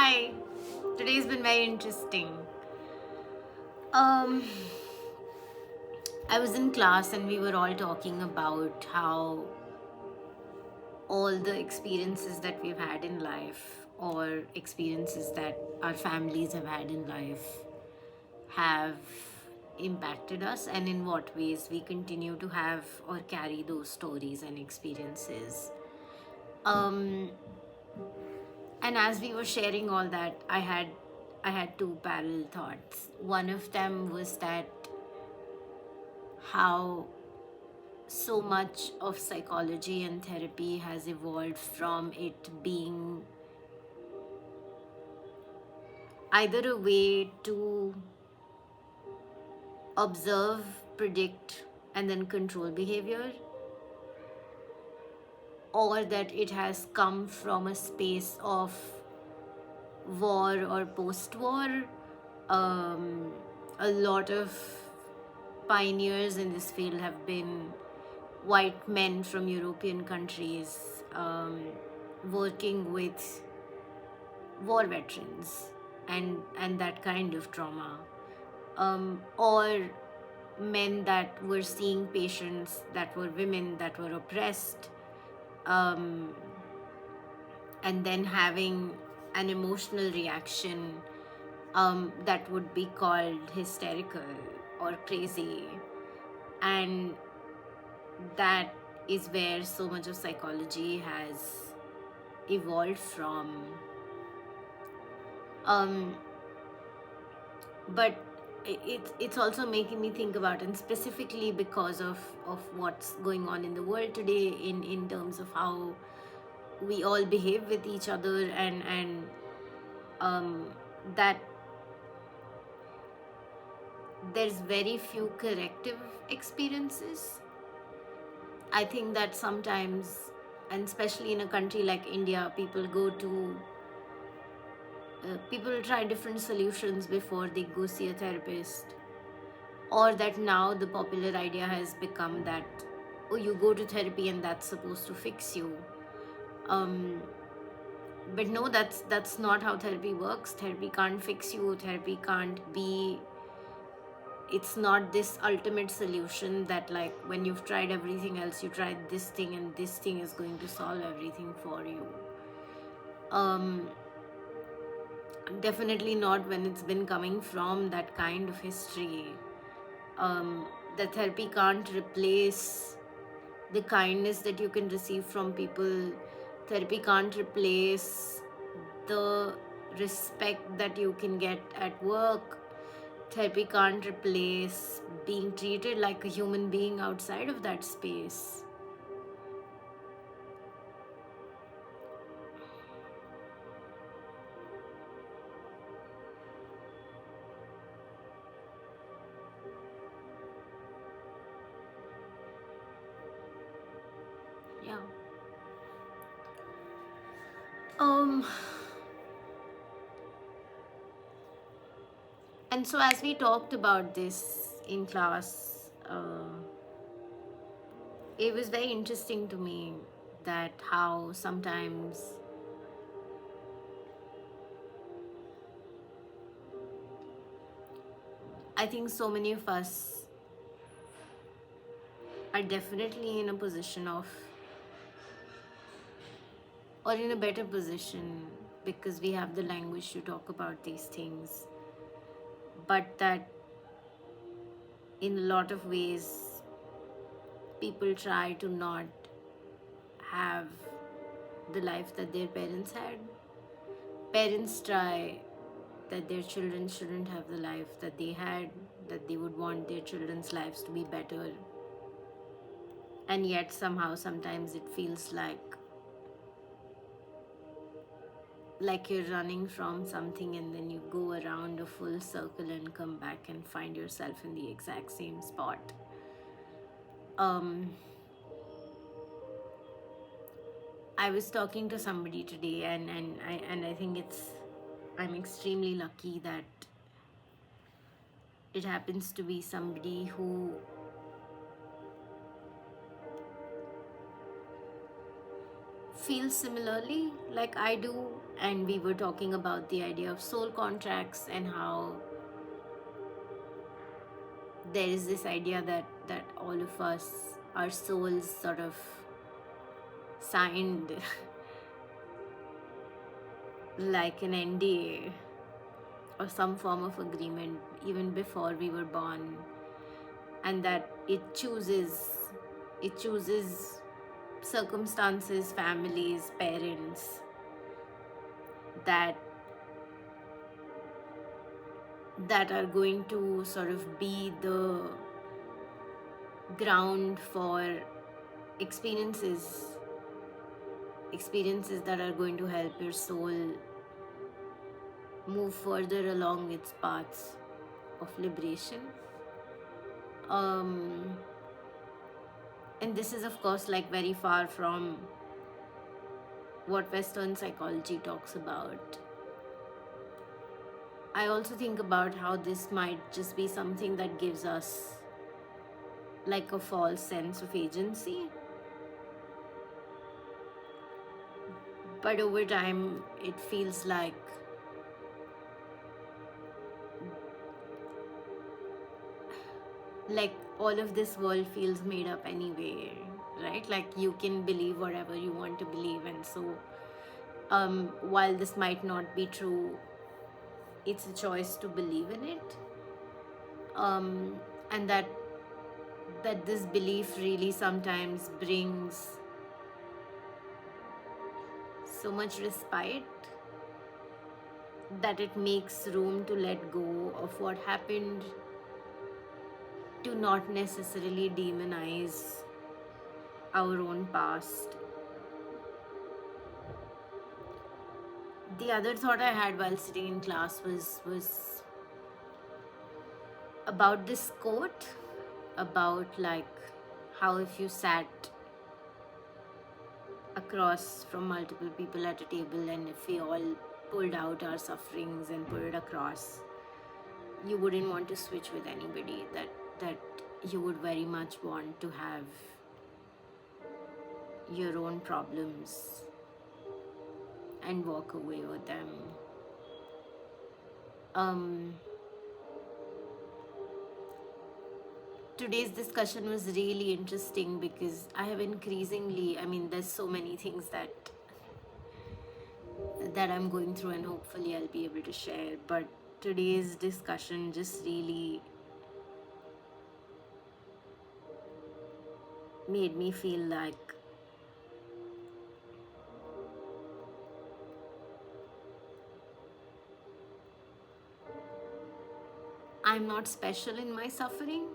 Hi. Today's been very interesting. Um, I was in class and we were all talking about how all the experiences that we've had in life, or experiences that our families have had in life, have impacted us, and in what ways we continue to have or carry those stories and experiences. Um, and as we were sharing all that, I had two parallel thoughts. One of them was that how so much of psychology and therapy has evolved from it being either a way to observe, predict, and then control behavior, or that it has come from a space of war or post war. Um, a lot of pioneers in this field have been white men from European countries, working with war veterans and that kind of trauma, or men that were seeing patients that were women that were oppressed, um, and then having an emotional reaction that would be called hysterical or crazy. And that is where so much of psychology has evolved from. Um, but it's also making me think about, and specifically because of what's going on in the world today, in terms of how we all behave with each other, and um, that there's very few corrective experiences. I think that sometimes, and especially in a country like India, people try different solutions before they go see a therapist. Or that now the popular idea has become that, oh, you go to therapy and that's supposed to fix you. Um, but no, that's not how therapy works. Therapy can't fix you. Therapy can't be. It's not this ultimate solution that, like, when you've tried everything else, you tried this thing and this thing is going to solve everything for you. Um, Definitely not when it's been coming from that kind of history. um, the therapy can't replace the kindness that you can receive from people. Therapy can't replace the respect that you can get at work. Therapy can't replace being treated like a human being outside of that space. Yeah. Um, and so as we talked about this in class, it was very interesting to me that how sometimes I think so many of us are definitely in a position of, or in a better position, because we have the language to talk about these things, but that in a lot of ways people try to not have the life that their parents had. Parents try that their children shouldn't have the life that they had, that they would want their children's lives to be better. And yet somehow sometimes it feels like you're running from something and then you go around a full circle and come back and find yourself in the exact same spot. um I was talking to somebody today, and I think I'm extremely lucky that it happens to be somebody who feel similarly like I do, and we were talking about the idea of soul contracts and how there is this idea that all of us, our souls sort of signed like an NDA or some form of agreement even before we were born, and that it chooses circumstances, families, parents that that are going to sort of be the ground for experiences experiences that are going to help your soul move further along its paths of liberation. um and this is of course like very far from what Western psychology talks about. I also think about how this might just be something that gives us like a false sense of agency, but over time it feels like all of this world feels made up anyway, right? Like you can believe whatever you want to believe, and so while this might not be true, it's a choice to believe in it. And that this belief really sometimes brings so much respite that it makes room to let go of what happened, to not necessarily demonize our own past. The other thought I had while sitting in class was about this quote about like how if you sat across from multiple people at a table, and if we all pulled out our sufferings and put it across, you wouldn't want to switch with anybody, that you would very much want to have your own problems and walk away with them. um Today's discussion was really interesting because I have increasingly, I mean, there's so many things that I'm going through, and hopefully I'll be able to share. But today's discussion just really made me feel like I'm not special in my suffering.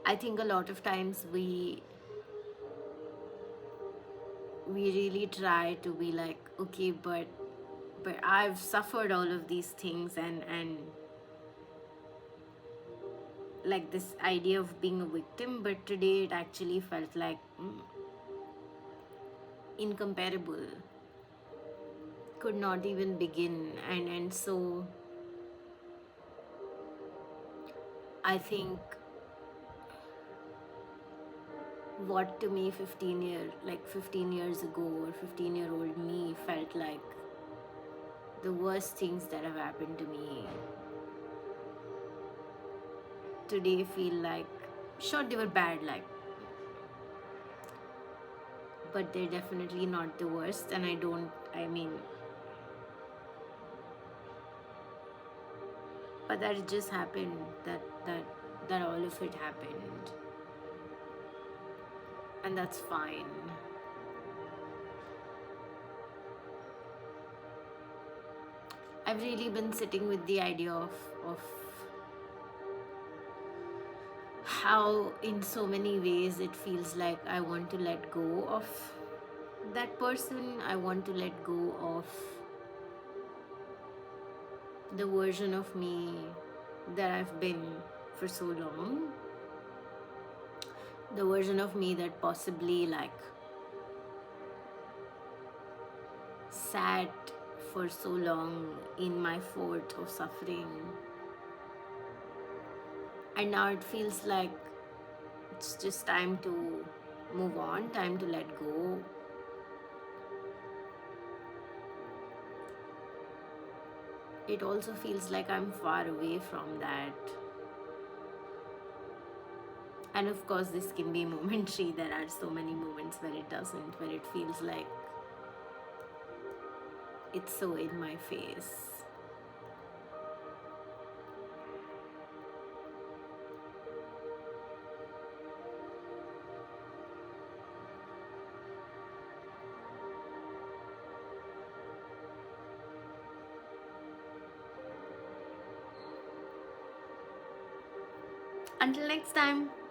I think a lot of times we really try to be like, okay, but I've suffered all of these things, and like this idea of being a victim. But today it actually felt like incomparable, could not even begin. And so I think what to me 15 years ago, or 15-year-old me felt like the worst things that have happened to me today feel like, sure, they were bad, like, but they're definitely not the worst. And I mean, but that it just happened, that all of it happened, and that's fine. I've really been sitting with the idea of how in so many ways it feels like I want to let go of that person. I want to let go of the version of me that I've been for so long, the version of me that possibly like sat for so long in my fort of suffering, and now it feels like it's just time to move on, time to let go. It also feels like I'm far away from that. And of course, this can be momentary. There are so many moments where it doesn't, where it feels like it's so in my face. Until next time.